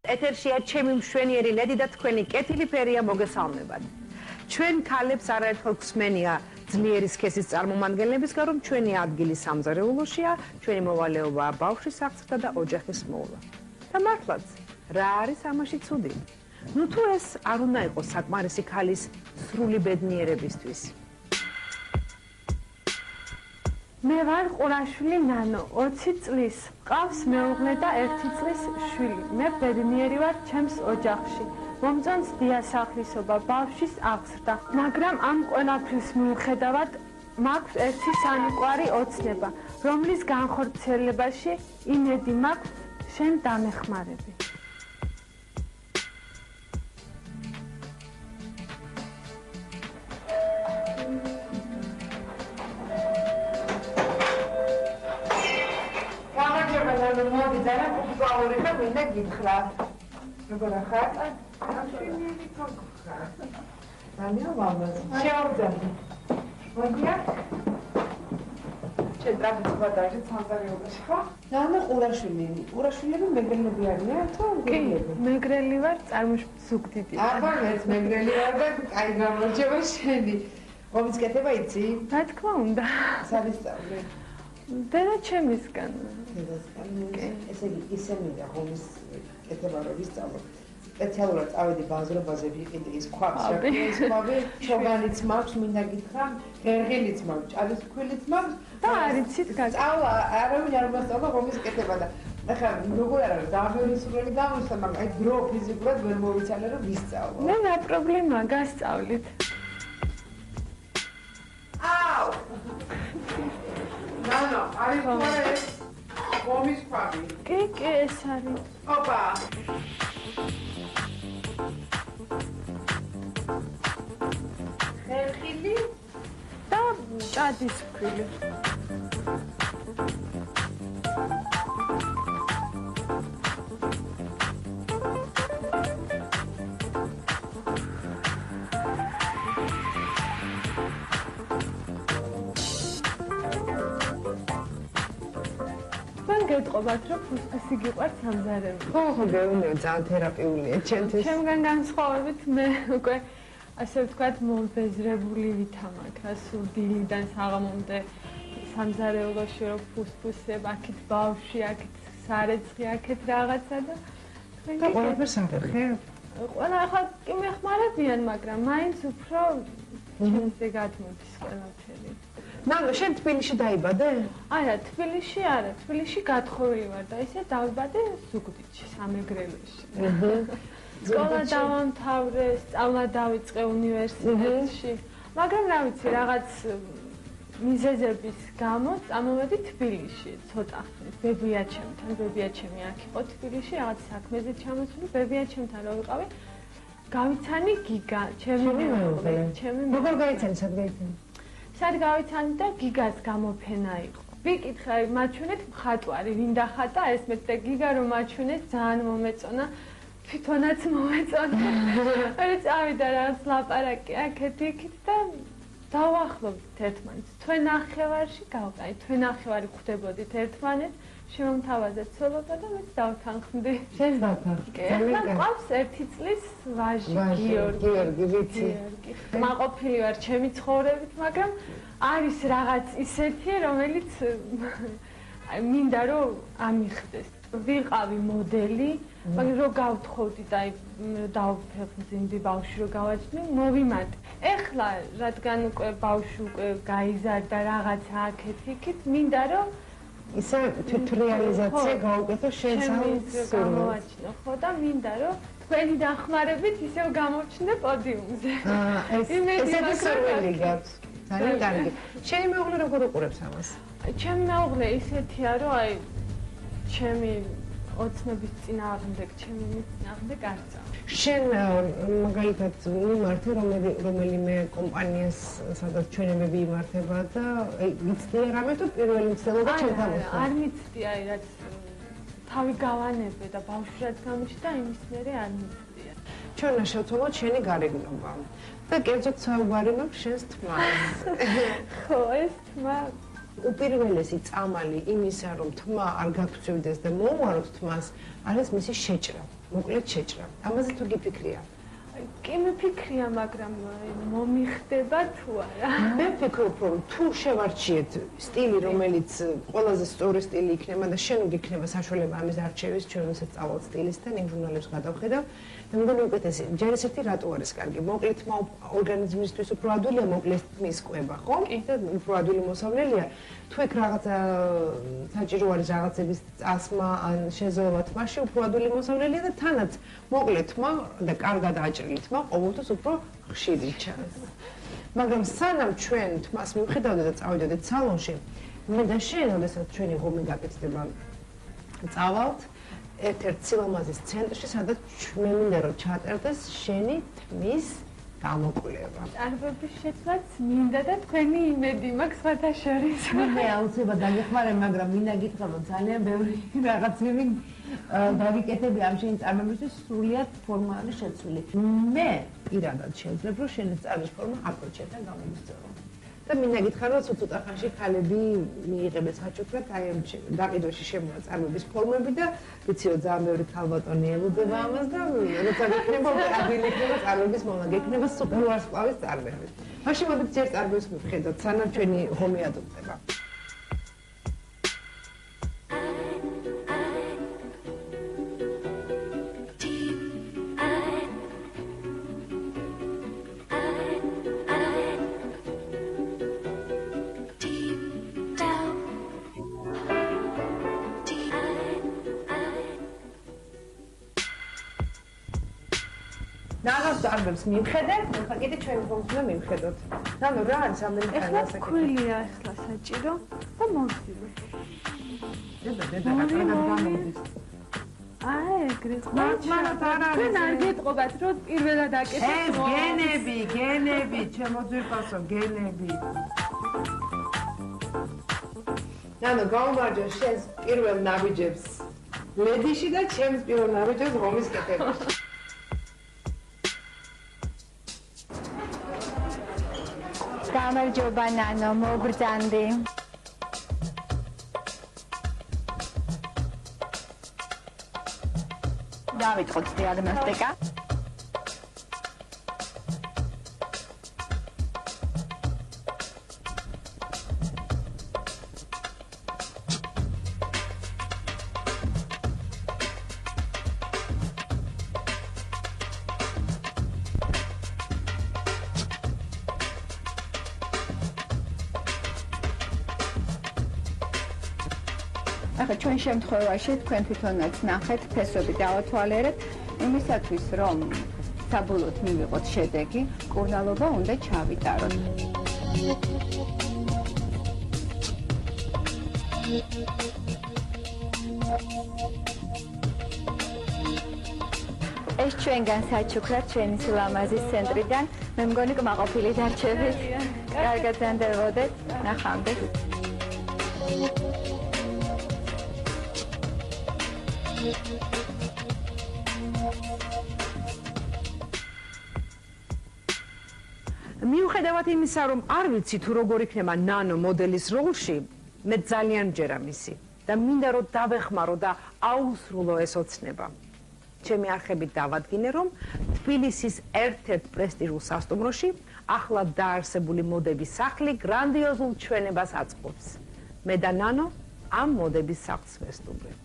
ეთერშია ჩემი მშვენიერი ლედი და თქვენი კეთილი ფერია მოგესალმებათ. ჩვენ ქალებს არაერთხელ გვსმენია ძლიერი სქესის წარმომადგენლებისგან, რომ ჩვენი ადგილი სამზარეულოშია, ჩვენი მოვალეობაა ბავშვის აღზრდა და ოჯახის მოვლა. და მართლაც, რა არის ამაში ცუდი? ნუ თუ ეს არ უნდა იყოს საკმარისი ქალის სრული ბედნიერებისთვის. მე ვარ ყურაშვილი ნანო, 20 წლის. ყავს მეუღლე და 1 წლის შვილი. მე ბედნიერი ვარ ჩემს ოჯახში. მომწონს დიასახლისობა, ბავშვის აღზრდა. მაგრამ ამ ყველაფრის მიუხედავად მაქვს ერთი სანუკვარი ოცნება, რომლის განხორციელებაში იმედი მაქვს შენ დამეხმარები. მოდი ძალიან პოპულარული და მინდა გითხრა. როგორ ხარ? აშენიერი გქონდა. ძალიან მამაზ. შეავდები. მოდია. შეძაბება დაჟე სამზარეულოში ხო? ნანა ყურაშვილები მეგრელები არიან თუ გეები? მეგრელი ვარ, წარმოშობილი. აბა მეც მეგრელი ვარ და კაი გამორჩება შენი. ომის კეთება იცი? რა თქმა უნდა. სარესტავრე. დედა ჩემისგან. ესე იგი ისე მინდა ომის კეთება რომ ვისწავლო. სპეციალურად წავედი ბაზრობაზე ვიყიდე ის ქვაბს, რა ქვია ის ქვაბი, ჩოგანიც მაქვს, მინდა გითხრა, ღერღილიც მაქვს, ჭალის ფქვილიც მაქვს და არიცით გასწავლა, არავინ არ მოსწავლა ომის კეთება და ახლა როგორ არის დამეური სურვილი გამოსცა, მაგრამ აი დრო ფიზიკურად ვერ მოვიცალე რომ ვისწავლო. მე რა პრობლემაა, გასწავლით. აუ! ნანო, არის ხوار ეს ომის ქვაბი. კი, ეს არის. ოპა! ხერხილი და ჭადის ფქვილი. გეტყობათ რომ ფუსკისი გიყვართ სამზარეულო. ხო, გეუბნები ძალიან თერაპიულია ჩემთვის. ჩემგან განსხვავებით მე უკვე ასე ვთქვათ მობეზრებული ვითამაკ, სულ დილიდან საღამომდე სამზარეულოში რომ ფუსკისებ, აქეთ ბავშვი, აქეთ სარეცხი, აქეთ რაღაცა და ყველაფერს ახერხებ? ყველა ახლა კი მეხმარებიან, მაგრამ მაინც უფრო ჩემზე გადმოდის ყველაფერი. ნანო, შენ თბილისში დაიბადე? არა, თბილისში არა, თბილისში გათხოვილი ვარ და ისე დავიბადე ზუგდიდში, სამეგრელოში. სკოლა დავამთავრე, სწავლა დავიწყე უნივერსიტეტში. მაგრამ რა ვიცი, რაღაც მიზეზების გამო წამოვედი თბილისში, ცოტა ხნით. ბებია ჩემთან, ბებია ჩემი აქ იყო თბილისში, რაღაც საქმეზე ჩამოსული, ბებია ჩემთან რო ვიყავი. გავიცანი გიგა, ჩემი მეუღლე, როგორ გაიცანი, სად გაიცანი? სად გავიცანი და გიგას გამოფენა იყო. ვიკითხე მაჩვენეთ მხატვარი, ვინ დახატა ეს მე და გიგა რომ მაჩვენეს ძალიან მომეწონა, თვითონაც მომეწონა. მე წავიდა რაღაც ლაპარაკი აქეთ იქით და დავახლოვდით ერთმანეთს. თქვენ ნახევარში გავყავით, თქვენ ნახევარი ხვდებოდით ერთმანეთს, შემომთავაზეთ ცოლობა და მეც დავთანხმდი. შენ დავთანხმდი. ყავს 1 წლის ვაჟი გიორგი, ვიცი. მაყოფილი ვარ ჩემი ცხოვრებით, მაგრამ არის რაღაც ისეთი, რომელიც მინდა რომ ამიხდეს. ვიყავი მოდელი, მაგრამ რო გავთხოვდი და დავფეხმძიმდი ბავშვი რო გავაჩნი, მოვიმატე. ეხლა რადგან უკვე ბავშვი უკვე გაიზარდა რაღაცა აქეთ იქით, მინდა რომ ისე თვითრეალიზაცია გაუკეთო შენ გამოვაჩინო, ხო და მინდა რომ თქვენი დახმარებით ისევ გამოვჩნდე პოდიუმზე. ესეთი სურვილი გაქვს. ძალიან კარგი. შენი მეუღლე როგორ უყურებს ამას? ჩემი მეუღლე ისეთია, რომ აი ჩემი ოცნების წინააღმდეგ, ჩემი წინააღმდეგ არ წავა. შენ მაგალითად მიმართე რომელიმე კომპანიას, სადაც ჩვენებები იმართება და მიცდია რამე თუ პირველი მცდელობა ჩემთან მოხდა? არ მიცდია, რაც თავი გავანებე და ბავშვი რაც გამოჩნდა, იმის მერე არ მიცდია. ჩვენ შევცვალოთ შენი გარეგნობა და კერძოდ საუბარი მაქვს შენს თმას. ხო, ეს თმა უპირველესი წამალი იმისა, რომ თმა არ გაგწევდეს და მოუაროთ თმას, არის მისი შეჭრა, მოკლედ შეჭრა. ამაზე თუ გიფიქრია? კი მიფიქრია, მაგრამ მომიხდება თუ არა. მე ვფიქრობ, რომ თუ შევარჩიეთ სტილი, რომელიც ყველაზე სწორი სტილი იქნება და შენ გიქნება საშუალება ამის არჩევის, ჩვენ ვისაც წავალთ სტილისტთან, იმ ჟურნალებს გადავხედავ და მგონი უკეთესი. ჯერ ესეთი რატო არის კარგი? მოკლედ თმა ორგანიზმისთვის უფრო ადვილია, მოკლედ თმის კვება, ხო? და უფრო ადვილი მოსავლელია. თუ ეგ რაღაცა საჭირო არის რაღაცების წასმა ან შეზოვა თმაში, უფრო ადვილი მოსავლელია და თანაც მოკლედ თმა და კარგად აჭრილი თმა ყოველთვის უფრო ხშირი ჩანს. მაგრამ სანამ ჩვენ თმას მივხედავდეთ და წავიდოდეთ სალონში, მე და შენ, როდესაც ჩვენი ღომი გაკეთდება, წავალთ ერთ-ერთ სილამაზის ცენტრში, სადაც მე მინდა რომ ჩატერდეს შენი თმის გამოკვლევა. წარბების შეცვლაც მინდა და თქვენი იმედი მაქვს სხვათა შორის. მე აუცილებლად დაგეხმარებ, მაგრამ მინდა გითხრა, რომ ძალიან ბევრი რაღაცები დავიკეთები ამ შენი წარბებისთვის სრულიად ფორმალური შეცვლილი. მე პირადად შევძლებ, რომ შენი წარბის ფორმა აკოჩეთან გამომისწორო. და მინდა გითხრა, რომ ცოტა ხანში ქალები მიიღებენ საჩუქრად აი ამ გაყიდვაში შემოვა წარბების ფორმები და ვიციო ძალიან ბევრი ქალბატონი ელოდება ამას და როცა გექნება ადვილი იქნება წარბების მომა, გექნება სუპერვარსკვლავის წარბები. მაშინ მოდით ჯერ წარბებს მივხედოთ, სანამ ჩვენი ღომი ადუღდება. ნანოს წარბებს მივხედეთ, ხა კიდე ჩვენი ღომს უნდა მივხედოთ. ნანო რა არის ამდენი ხანი ეხლა ქვილია ახლა საჭირო და მოვძილო. დედა რა გამოდის? ეგრე მაგრამ არა თქვენ არ გეტყობათ რომ პირველად აკეთეთ ეს გენები, ჩემო ძვირფასო გენები. ნანო გაუმარჯო შენს პირველ ნაბიჯებს ლედიში და ჩემს პირველ ნაბიჯებს ღომის კეთებაში. გამარჯობა ნანო, მოგბრძანდი. დავიწყოთ დიაგნოსტიკა. ახლა ჩვენ შემთხვევაში თქვენ თვითონაც ნახეთ, ფესვები დავათვალიერეთ, იმისათვის რომ საბოლოოდ მივიღოთ შედეგი, კურნალობა უნდა ჩავიტაროთ. ეს ჩვენგან საჩუქრად ჩვენი სილამაზის ცენტრიდან, მე მგონი კმაყოფილი დარჩებით. კარგად ზანდებოდეთ, ნახავდეთ. მიუხედავად იმისა, რომ არ ვიცი თუ როგორ იქნება ნანო მოდელის როლში, მე ძალიან მჯერა მისი და მინდა რომ დავეხმარო და აუსრულო ეს ოცნება. ჩემი არხებით დავადგინე, რომ თბილისის ერთ-ერთ პრესტიჟულ სასტუმროში ახლად დაარსებული მოდების სახლი გრანდიოზულ ჩვენებას აწყობს. მე და ნანო ამ მოდების სახლს ვესტუმრებთ.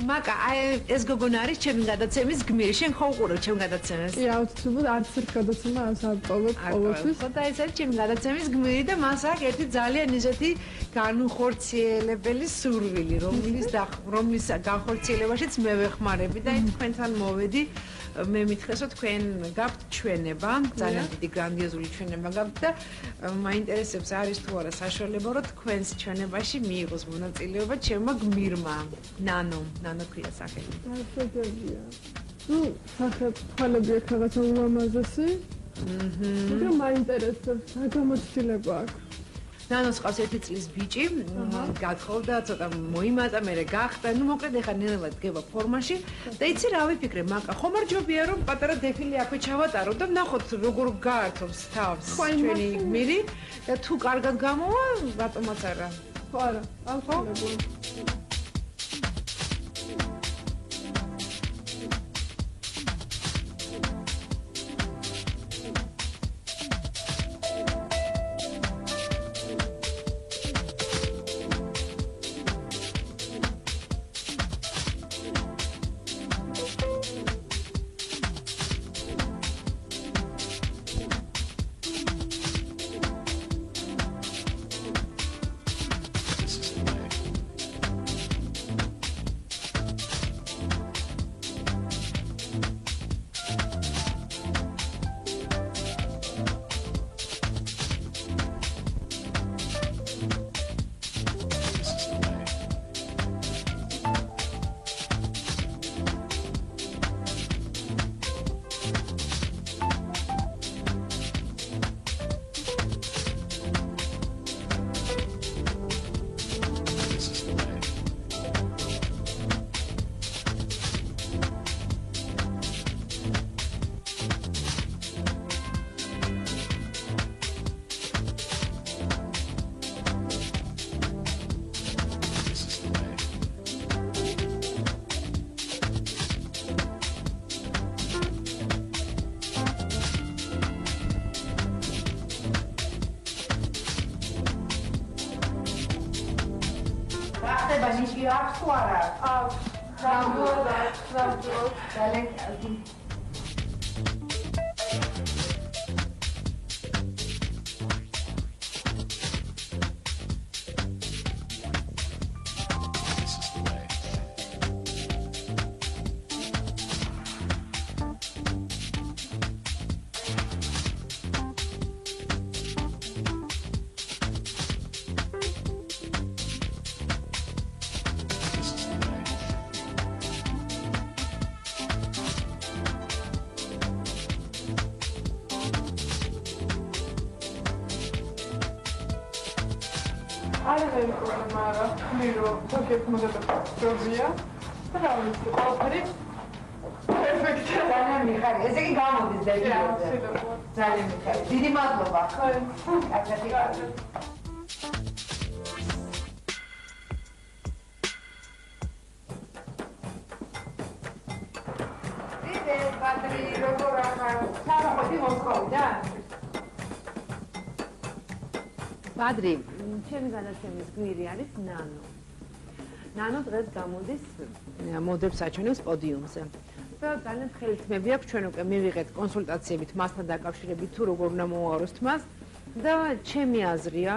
მაკა, ეს გოგონა არის ჩემი გადაცემის გმირი. შენ ხო უყურებ ჩემ გადაცემას? კი, აუცილებლად არც ერთ გადაცემა არ პოვებ ყოველთვის. და ეს არის ჩემი გადაცემის გმირი და მას აქვს ერთი ძალიან ისეთი განუხორციელებელი სურვილი, რომლის განხორციელებაშიც მე ვეხმარები და თქვენთან მოვედი. მე მითხრეს, რომ თქვენ გაქვთ ჩვენება, ძალიან დიდი გრანდიოზული ჩვენება გაქვთ და მაინტერესებს არის თუ არა საშუალება, რომ თქვენს ჩვენებაში მიიღოს მონაწილეობა ჩემმა გმირმა, ნანო ქვია სახელი. ასეთებია. ნუ სახე თვალები აქვს რაღაცა ულამაზესი. მაგრამ მაინტერესებს გამოცდილება აქვს. ნანოს ყავს 1 წლის ბიჭი, გათხოვდა, ცოტა მოიმატა, მერე გახდა. ნუ მოკლედ ეხა ნელ-ნელა დგება ფორმაში და იცი რა ვიფიქრე, მაკა ხომ არ ჯობია რომ პატარა დეფილე აქვე ჩავატარო და ნახოთ როგორ გაართობს თავს ჩვენი გმირი და თუ კარგად გამოვა, რატომაც არა. ხო არა, აუცილებლად. ნიში აქვს თუ არა? აქვს. ნამდვილად. ძალიან არა პრობლემა არა. მირო, თქოს მოდება პრობლემა. რა ვიცი, ყველაფერი პერფექტია. ძალიან მიხარი. ესე იგი გამოდის დეფილეზე. ძალიან მიხარი. დიდი მადლობა. კარგად იყავი. დიდე, პატრი, როგორ ახარ? სამოდი მოსკოვიდან. პადრი, ჩემი განათლების გმირი არის ნანო. ნანო დღეს გამოდის მოდებს აჩვენებს პოდიუმზე. და ძალიან ხელთმები აქვს ჩვენ უკვე მივიღეთ კონსულტაციებით მასთან დაკავშირებით თუ როგორ უნდა მოუაროს თმას და ჩემი აზრია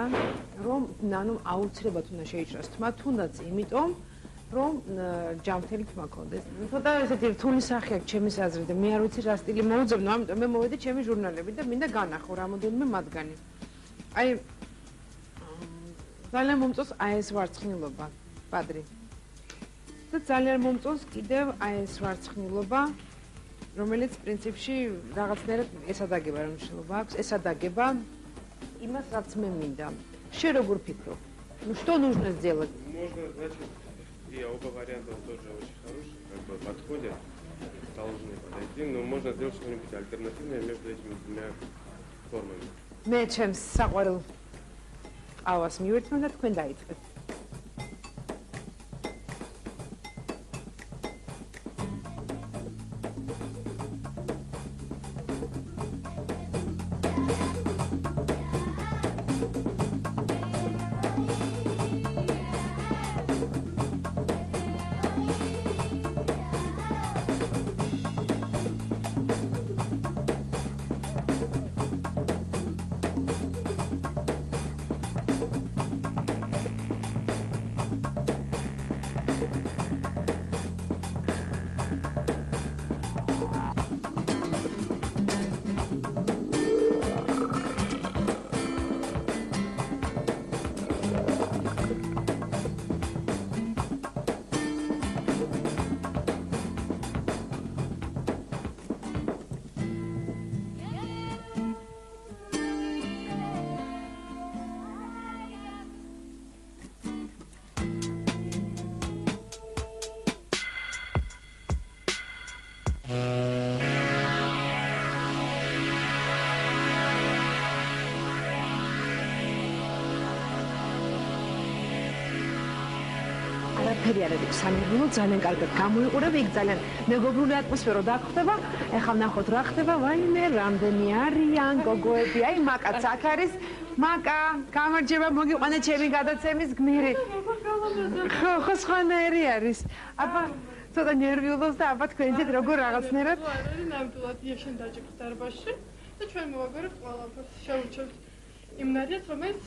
რომ ნანომ აუცილებლად უნდა შეიჭრას თმა თუნდაც იმიტომ რომ ჯანმრთელი თმა ქონდეს. ცოტა ესეთი რთული სახე აქვს ჩემის აზრით და მე არ ვიცი რა სტილი მოუძებნო, ამიტომ მე მოვედი ჩემი ჟურნალები და მინდა განახო რამოდენიმე მათგანი. აი ძალიან მომწონს აი ეს ვარცხნილობა, პადრი. და ძალიან მომწონს კიდევ აი ეს ვარცხნილობა, რომელიც პრინციპში რაღაცნაირად ესადაგება რომ მნიშვნელობა აქვს, ესადაგება იმას, რაც მე მინდა. Შენ როგორ фикров? Ну что нужно сделать? Можно, значит, и оба варианта тоже очень хорошие, как бы подходят, должны подойти, но можно сделать что-нибудь альтернативное между этими двумя формами. მე ჩემს საყვარელ ყავას მივერტმევ და თქვენ დაიწყეთ. არაფერი არ არის სამეურნეო, ძალიან კარგად გამოიყურებ, იქ ძალიან მეგობრული ატმოსფერო დაგხვდება. ეხლა ნახოთ რა ხდება, ვაიმე, რამდენი არიან გოგოები, აი მაკაც აქ არის. მაკა, გამარჯობა, მოგიყვანე ჩემი გადაცემის გმირი. ხო, სხვანაირი არის. აბა, ცოტა ნერვიულობს და აბა თქვენით როგორ რაღაცნაირად? არის ნამდვილად იაშენ დაჭიქს დარბაზში და ჩვენ მოვაგორებთ ყველაფერს, შევუჩევთ იმ ნარიადს, რომელიც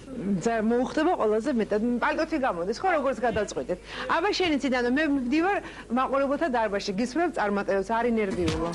მოუხდება ყველაზე მეტად. პალტოთი გამოდის, ხო, როგორც გადაწყვეტეთ. აბა შენი ციდან მე მივდივარ მაყურებელთა დარბაზში, გისმევ წარმატებებს, არის ნერვიულო.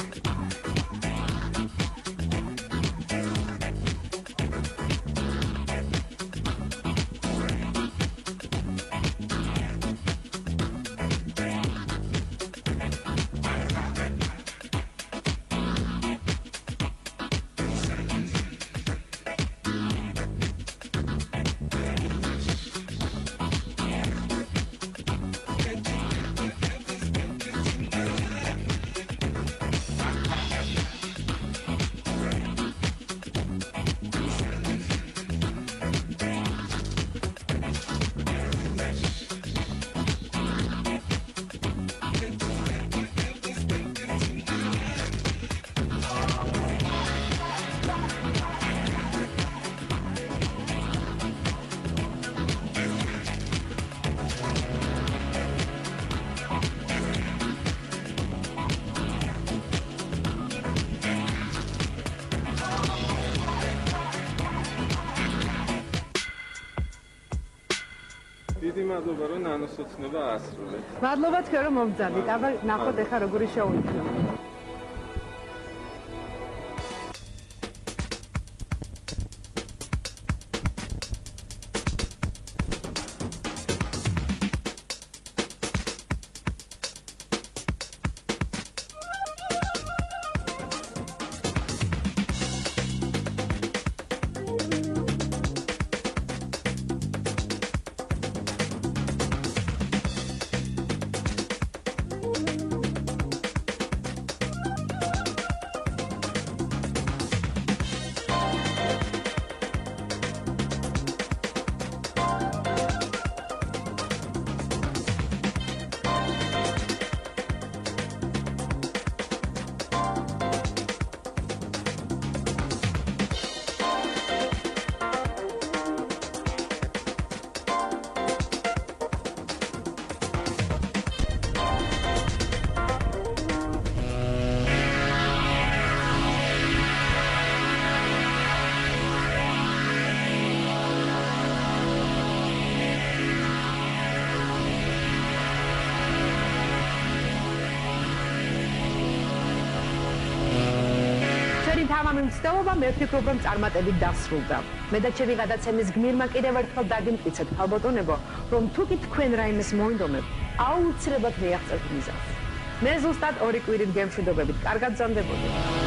დიდი მადლობა რომ ნანოს ოცნება ასრულეთ. მადლობა თქვენ რომ მომბრძანდით. აბა ნახოთ ეხლა როგორი შოუ იქნება. თამამი მცდელობა მე ვფიქრობ რომ წარმატებით დასრულდა. მე და ჩემი გადაცემის გმირმა კიდევ ერთხელ დაგიმტკიცეთ ხალბატონებო, რომ თუკი თქვენ რაიმეს მოინდომებ, აუცილებლად მიაღწევთ მიზანს. მე ზუსტად 2 კვირით გემშვიდობებით. კარგად გრძანდებოდეთ.